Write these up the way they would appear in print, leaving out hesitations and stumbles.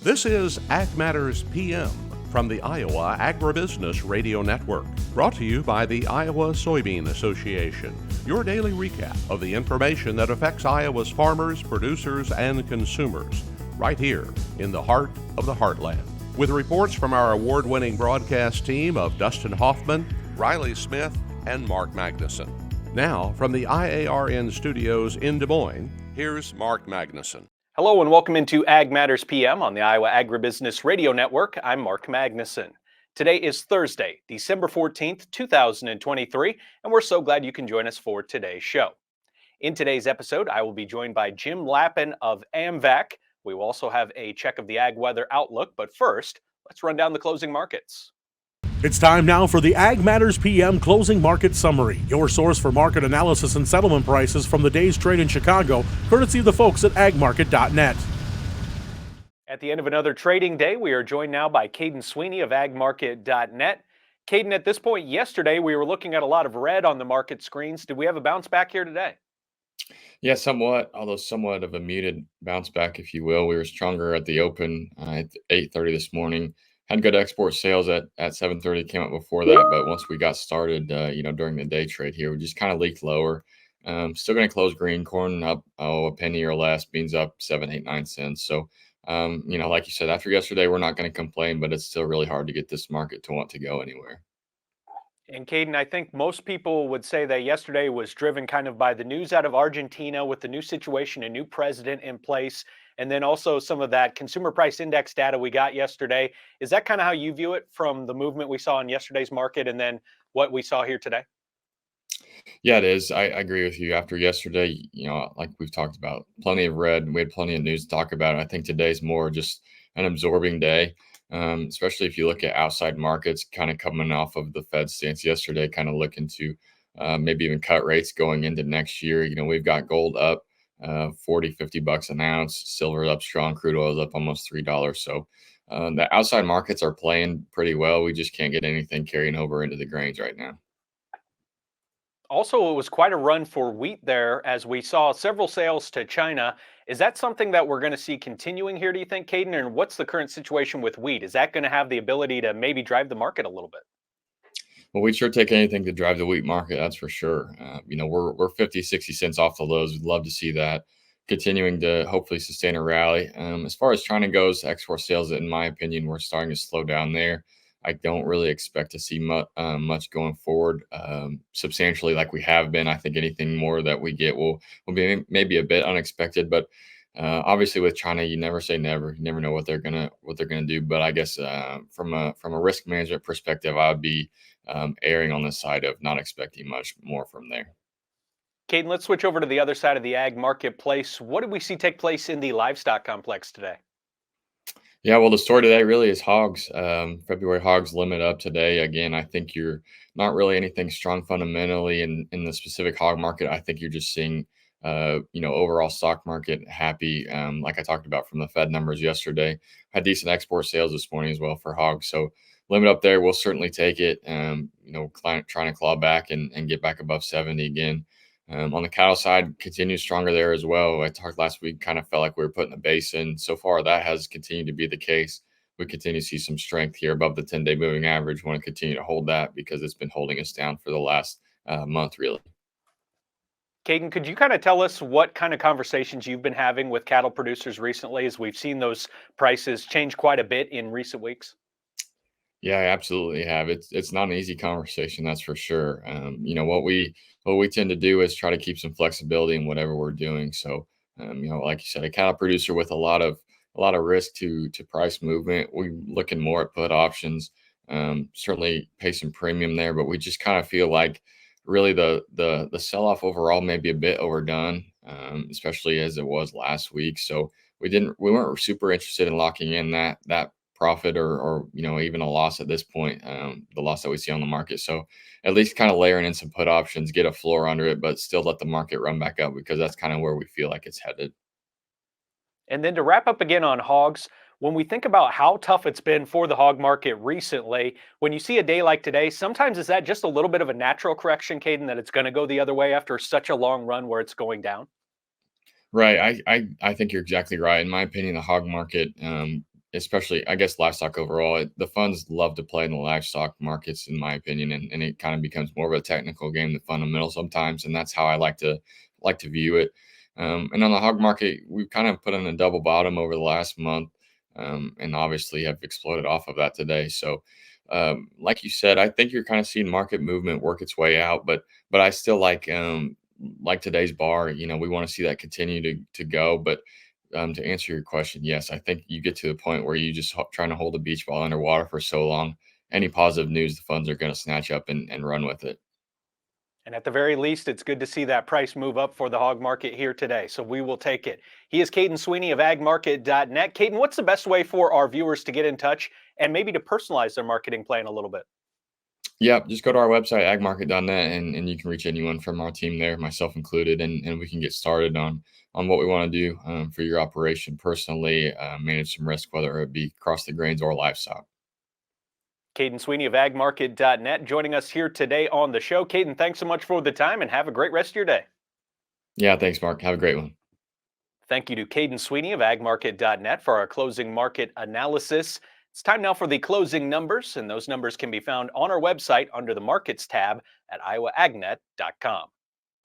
This is Ag Matters PM from the Iowa Agribusiness Radio Network, brought to you by the Iowa Soybean Association. Your daily recap of the information that affects Iowa's farmers, producers, and consumers, right here in the heart of the heartland. With reports from our award-winning broadcast team of Dustin Hoffman, Riley Smith, and Mark Magnuson. Now, from the IARN studios in Des Moines, here's Mark Magnuson. Hello and welcome into Ag Matters PM on the Iowa Agribusiness Radio Network. I'm Mark Magnuson. Today is Thursday, December 14th, 2023, and we're so glad you can join us for today's show. In today's episode, I will be joined by Jim Lappin of AMVAC. We will also have a check of the ag weather outlook, but first, let's run down the closing markets. It's time now for the Ag Matters PM Closing Market Summary, your source for market analysis and settlement prices from the day's trade in Chicago, courtesy of the folks at agmarket.net. At the end of another trading day, we are joined now by Kaden Sweeney of agmarket.net. Kaden, at this point yesterday, we were looking at a lot of red on the market screens. Did we have a bounce back here today? Yeah, somewhat, although somewhat of a muted bounce back, if you will. We were stronger at the open at 8:30 this morning. Had good export sales at 7:30, came up before that, but once we got started, during the day trade here, we just kind of leaked lower. Still going to close green corn up a penny or less, beans up 7, 8, 9 cents. So, like you said, after yesterday, we're not going to complain, but it's still really hard to get this market to want to go anywhere. And Kaden, I think most people would say that yesterday was driven kind of by the news out of Argentina with the new situation, a new president in place, and then also some of that consumer price index data we got yesterday. Is that kind of how you view it from the movement we saw in yesterday's market and then what we saw here today? Yeah, it is. I agree with you. After yesterday, like we've talked about, plenty of red. We had plenty of news to talk about. I think today's more just an absorbing day. Especially if you look at outside markets kind of coming off of the Fed stance yesterday, kind of looking to maybe even cut rates going into next year. We've got gold up 40, 50 bucks an ounce, silver up strong, crude oil is up almost $3. So the outside markets are playing pretty well. We just can't get anything carrying over into the grains right now. Also, it was quite a run for wheat there as we saw several sales to China. Is that something that we're going to see continuing here, do you think, Kaden? And what's the current situation with wheat? Is that going to have the ability to maybe drive the market a little bit? Well, we'd sure take anything to drive the wheat market, that's for sure. We're 50, 60 cents off the lows. We'd love to see that continuing to hopefully sustain a rally. As far as China goes, export sales, in my opinion, we're starting to slow down there. I don't really expect to see much going forward substantially like we have been. I think anything more that we get will be maybe a bit unexpected, but obviously with China, you never say never. You never know what they're gonna do. But I guess from a risk management perspective, I would be erring on the side of not expecting much more from there. Kaden, let's switch over to the other side of the ag marketplace. What did we see take place in the livestock complex today? Yeah, well, the story today really is hogs. February hogs limit up today. Again, I think you're not really anything strong fundamentally in the specific hog market. I think you're just seeing, overall stock market happy. Like I talked about from the Fed numbers yesterday, had decent export sales this morning as well for hogs. So limit up there, we'll certainly take it. Trying to claw back and get back above 70 again. On the cattle side, continues stronger there as well. I talked last week, kind of felt like we were putting a base in. So far, that has continued to be the case. We continue to see some strength here above the 10-day moving average. Want to continue to hold that because it's been holding us down for the last month, really. Kaden, could you kind of tell us what kind of conversations you've been having with cattle producers recently as we've seen those prices change quite a bit in recent weeks? Yeah, I absolutely have. It's not an easy conversation, that's for sure. What we tend to do is try to keep some flexibility in whatever we're doing. So, like you said, a cattle producer with a lot of risk to price movement. We're looking more at put options. Certainly pay some premium there, but we just kind of feel like really the sell off overall may be a bit overdone, especially as it was last week. So we weren't super interested in locking in that profit or even a loss at this point, the loss that we see on the market. So at least kind of layering in some put options, get a floor under it, but still let the market run back up because that's kind of where we feel like it's headed. And then to wrap up again on hogs, when we think about how tough it's been for the hog market recently, when you see a day like today, sometimes is that just a little bit of a natural correction, Kaden, that it's going to go the other way after such a long run where it's going down? Right. I think you're exactly right. In my opinion, the hog market especially, I guess, livestock overall, the funds love to play in the livestock markets, in my opinion, and it kind of becomes more of a technical game than fundamental sometimes, and that's how I like to view it. And on the hog market, we've kind of put in a double bottom over the last month, and obviously have exploded off of that today. So, like you said, I think you're kind of seeing market movement work its way out, but I still like today's bar. We want to see that continue to go. But to answer your question, yes, I think you get to the point where you just trying to hold a beach ball underwater for so long. Any positive news, the funds are going to snatch up and run with it. And at the very least, it's good to see that price move up for the hog market here today. So we will take it. He is Kaden Sweeney of agmarket.net. Kaden, what's the best way for our viewers to get in touch and maybe to personalize their marketing plan a little bit? Yeah, just go to our website, agmarket.net, and you can reach anyone from our team there, myself included, and we can get started on what we want to do for your operation personally, manage some risk, whether it be across the grains or livestock. Kaden Sweeney of agmarket.net joining us here today on the show. Kaden, thanks so much for the time and have a great rest of your day. Yeah, thanks, Mark. Have a great one. Thank you to Kaden Sweeney of agmarket.net for our closing market analysis. It's time now for the closing numbers, and those numbers can be found on our website under the Markets tab at iowaagnet.com.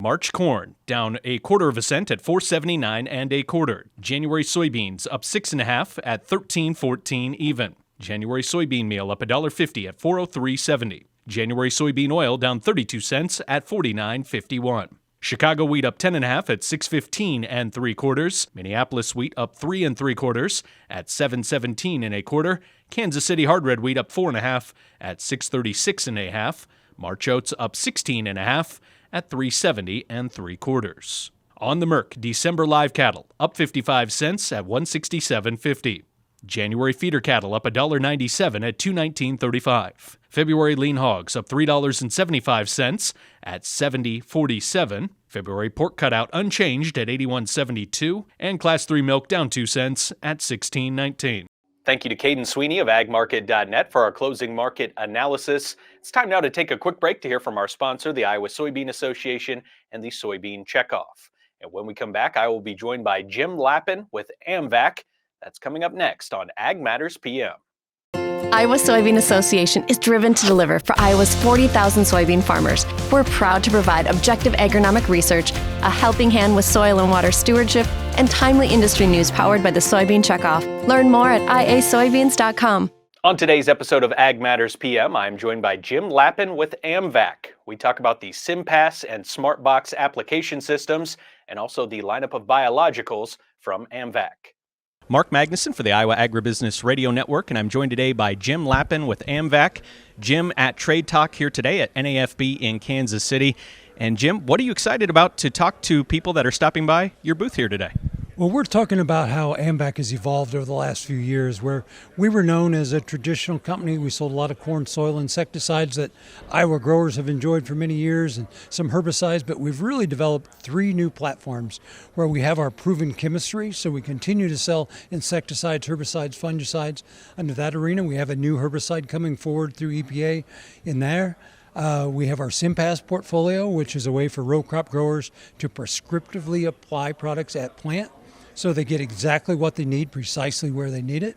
March corn down 1/4 cent at $4.79 1/4. January soybeans up 6.5 at $13.14 even. January soybean meal up $1.50 at $403.70. January soybean oil down 32 cents at $49.51. Chicago wheat up 10.5 at $6.15 3/4. Minneapolis wheat up 3 3/4 at $7.17 1/4. Kansas City hard red wheat up 4.5 at $6.36 1/2. March oats up 16.5 at $3.70 3/4. On the Merc, December live cattle up 55 cents at $167.50. January feeder cattle up $1.97 at $219.35. February lean hogs up $3.75 at $70.47. February pork cutout unchanged at $81.72, and Class 3 milk down 2 cents at $16.19. Thank you to Kaden Sweeney of agmarket.net for our closing market analysis. It's time now to take a quick break to hear from our sponsor, the Iowa Soybean Association and the Soybean Checkoff. And when we come back, I will be joined by Jim Lappin with AMVAC. That's coming up next on Ag Matters PM. Iowa Soybean Association is driven to deliver for Iowa's 40,000 soybean farmers. We're proud to provide objective agronomic research, a helping hand with soil and water stewardship, and timely industry news powered by the Soybean Checkoff. Learn more at iasoybeans.com. On today's episode of Ag Matters PM, I'm joined by Jim Lappin with AMVAC. We talk about the SimPass and SmartBox application systems and also the lineup of biologicals from AMVAC. Mark Magnuson for the Iowa Agribusiness Radio Network, and I'm joined today by Jim Lappin with AMVAC. Jim at Trade Talk here today at NAFB in Kansas City. And Jim, what are you excited about to talk to people that are stopping by your booth here today? Well, we're talking about how AMVAC has evolved over the last few years, where we were known as a traditional company. We sold a lot of corn soil insecticides that Iowa growers have enjoyed for many years and some herbicides, but we've really developed 3 new platforms where we have our proven chemistry, so we continue to sell insecticides, herbicides, fungicides. Under that arena, we have a new herbicide coming forward through EPA in there. We have our SimPass portfolio, which is a way for row crop growers to prescriptively apply products at plant, so they get exactly what they need, precisely where they need it.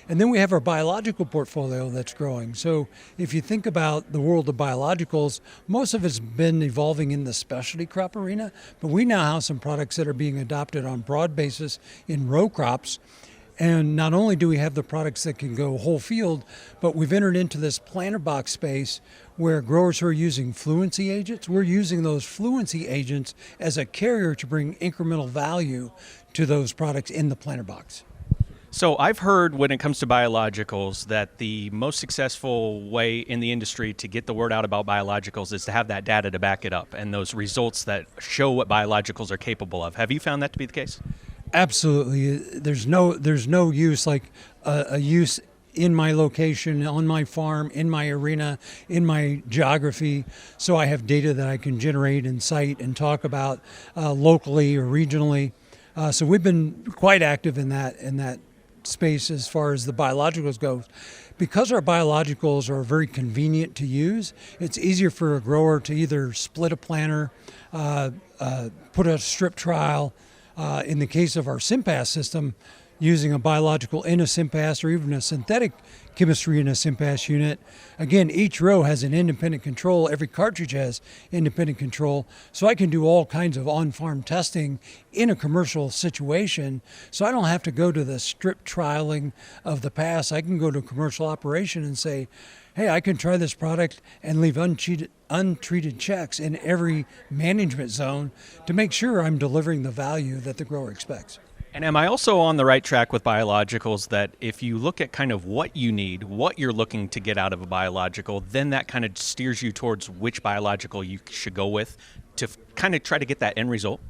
And then we have our biological portfolio that's growing. So if you think about the world of biologicals, most of it's been evolving in the specialty crop arena, but we now have some products that are being adopted on broad basis in row crops. And not only do we have the products that can go whole field, but we've entered into this planter box space where growers who are using fluency agents, we're using those fluency agents as a carrier to bring incremental value to those products in the planter box. So I've heard when it comes to biologicals that the most successful way in the industry to get the word out about biologicals is to have that data to back it up and those results that show what biologicals are capable of. Have you found that to be the case? Absolutely. There's no use like a use in my location, on my farm, in my arena, in my geography. So I have data that I can generate and cite and talk about locally or regionally. So we've been quite active in that space as far as the biologicals goes. Because our biologicals are very convenient to use, it's easier for a grower to either split a planter, put a strip trial. In the case of our SimPass system, using a biological in a SIMPAS or even a synthetic chemistry in a SIMPAS unit. Again, each row has an independent control. Every cartridge has independent control. So I can do all kinds of on-farm testing in a commercial situation. So I don't have to go to the strict trialing of the past. I can go to a commercial operation and say, hey, I can try this product and leave untreated checks in every management zone to make sure I'm delivering the value that the grower expects. And am I also on the right track with biologicals that if you look at kind of what you need, what you're looking to get out of a biological, then that kind of steers you towards which biological you should go with to kind of try to get that end result?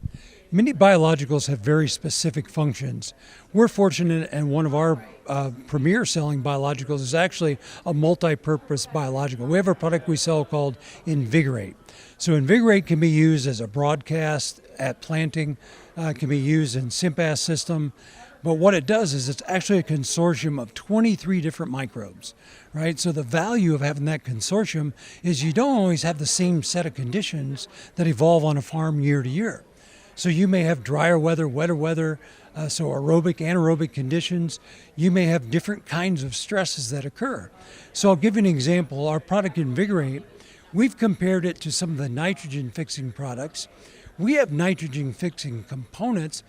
Many biologicals have very specific functions. We're fortunate, and one of our premier selling biologicals is actually a multi-purpose biological. We have a product we sell called Invigorate. So Invigorate can be used as a broadcast at planting, can be used in SIMPAS system, but what it does is it's actually a consortium of 23 different microbes, right? So the value of having that consortium is you don't always have the same set of conditions that evolve on a farm year to year. So you may have drier weather, wetter weather, so aerobic, anaerobic conditions. You may have different kinds of stresses that occur. So I'll give you an example. Our product Invigorate, we've compared it to some of the nitrogen fixing products. We have nitrogen fixing components,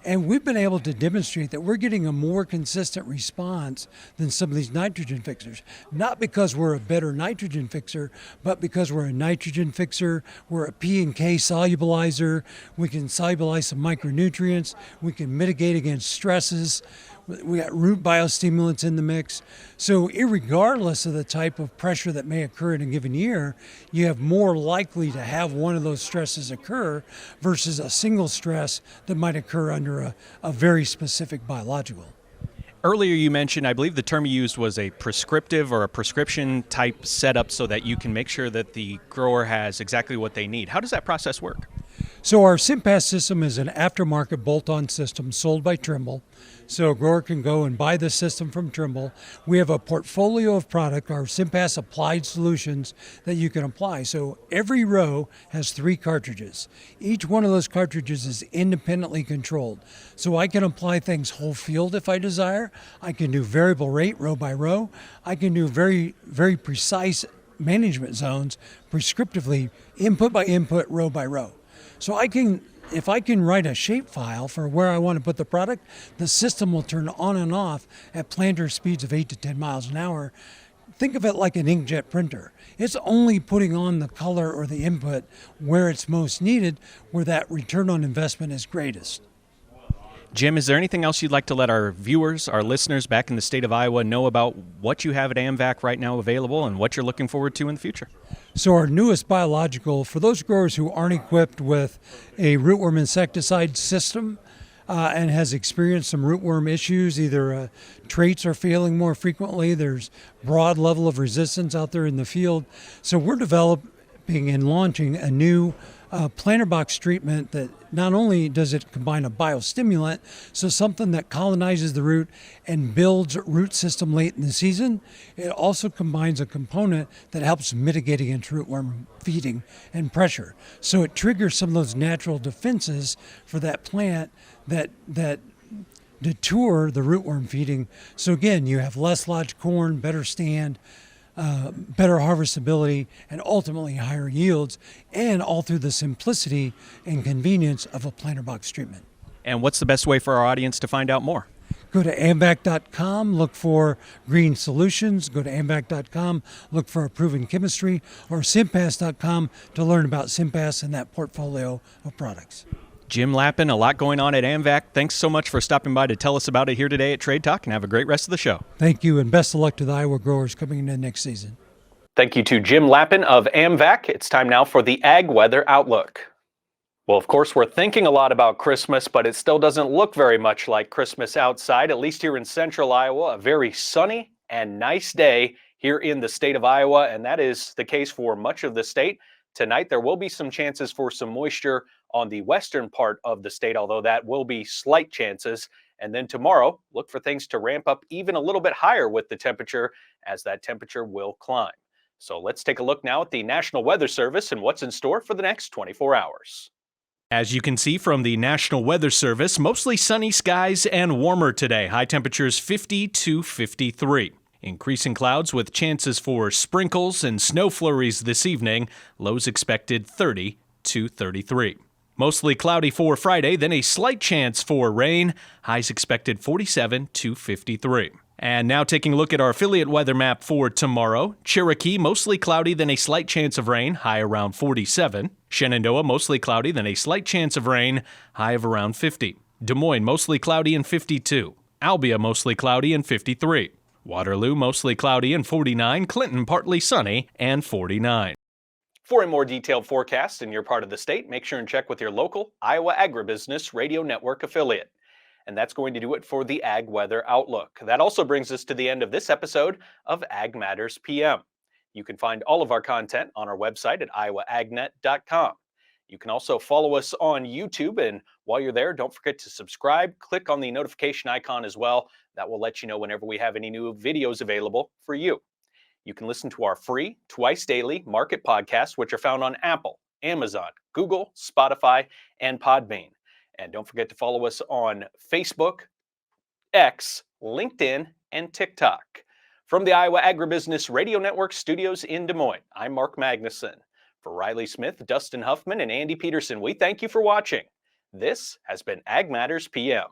and we've been able to demonstrate that we're getting a more consistent response than some of these nitrogen fixers. Not because we're a better nitrogen fixer, but because we're a nitrogen fixer, we're a P and K solubilizer, we can solubilize some micronutrients, we can mitigate against stresses, we got root biostimulants in the mix. So irregardless of the type of pressure that may occur in a given year, you have more likely to have one of those stresses occur versus a single stress that might occur under a very specific biological. Earlier you mentioned, I believe the term you used was a prescriptive or a prescription type setup so that you can make sure that the grower has exactly what they need. How does that process work? So our SIMPAS system is an aftermarket bolt-on system sold by Trimble. So a grower can go and buy this system from Trimble. We have a portfolio of product, our SIMPAS applied solutions that you can apply. So every row has 3 cartridges. Each one of those cartridges is independently controlled. So I can apply things whole field if I desire. I can do variable rate row by row. I can do very, very precise management zones prescriptively, input by input, row by row. So if I can write a shape file for where I want to put the product, the system will turn on and off at planter speeds of 8 to 10 miles an hour. Think of it like an inkjet printer. It's only putting on the color or the input where it's most needed, where that return on investment is greatest. Jim, is there anything else you'd like to let our viewers, our listeners back in the state of Iowa know about what you have at AMVAC right now available and what you're looking forward to in the future? So our newest biological, for those growers who aren't equipped with a rootworm insecticide system and has experienced some rootworm issues, either traits are failing more frequently, there's broad level of resistance out there in the field. So we're developing and launching a new planter box treatment that not only does it combine a biostimulant, so something that colonizes the root and builds root system late in the season, it also combines a component that helps mitigate against rootworm feeding and pressure. So it triggers some of those natural defenses for that plant that deter the rootworm feeding. So again, you have less lodged corn, better stand, better harvestability, and ultimately higher yields, and all through the simplicity and convenience of a planter box treatment. And what's the best way for our audience to find out more? Go to AMVAC.com, look for Green Solutions. Go to AMVAC.com, look for a proven chemistry, or SIMPAS.com to learn about SIMPAS and that portfolio of products. Jim Lappin, a lot going on at AMVAC. Thanks so much for stopping by to tell us about it here today at Trade Talk, and have a great rest of the show. Thank you, and best of luck to the Iowa growers coming into next season. Thank you to Jim Lappin of AMVAC. It's time now for the Ag Weather Outlook. Well, of course, we're thinking a lot about Christmas, but it still doesn't look very much like Christmas outside, at least here in central Iowa. A very sunny and nice day here in the state of Iowa, and that is the case for much of the state. Tonight, there will be some chances for some moisture on the western part of the state, although that will be slight chances. And then tomorrow, look for things to ramp up even a little bit higher with the temperature, as that temperature will climb. So let's take a look now at the National Weather Service and what's in store for the next 24 hours. As you can see from the National Weather Service, mostly sunny skies and warmer today. High temperatures 50 to 53. Increasing clouds with chances for sprinkles and snow flurries this evening. Lows expected 30 to 33. Mostly cloudy for Friday, then a slight chance for rain. Highs expected 47 to 53. And now taking a look at our affiliate weather map for tomorrow. Cherokee, mostly cloudy, then a slight chance of rain, high around 47. Shenandoah, mostly cloudy, then a slight chance of rain, high of around 50. Des Moines, mostly cloudy and 52. Albia, mostly cloudy and 53. Waterloo, mostly cloudy and 49. Clinton, partly sunny and 49. For a more detailed forecast in your part of the state, make sure and check with your local Iowa Agribusiness Radio Network affiliate. And that's going to do it for the Ag Weather Outlook. That also brings us to the end of this episode of Ag Matters PM. You can find all of our content on our website at iowaagnet.com. You can also follow us on YouTube, and while you're there, don't forget to subscribe. Click on the notification icon as well. That will let you know whenever we have any new videos available for you. You can listen to our free, twice daily market podcasts, which are found on Apple, Amazon, Google, Spotify, and Podbean. And don't forget to follow us on Facebook, X, LinkedIn, and TikTok. From the Iowa Agribusiness Radio Network studios in Des Moines, I'm Mark Magnuson. For Riley Smith, Dustin Huffman, and Andy Peterson, we thank you for watching. This has been Ag Matters PM.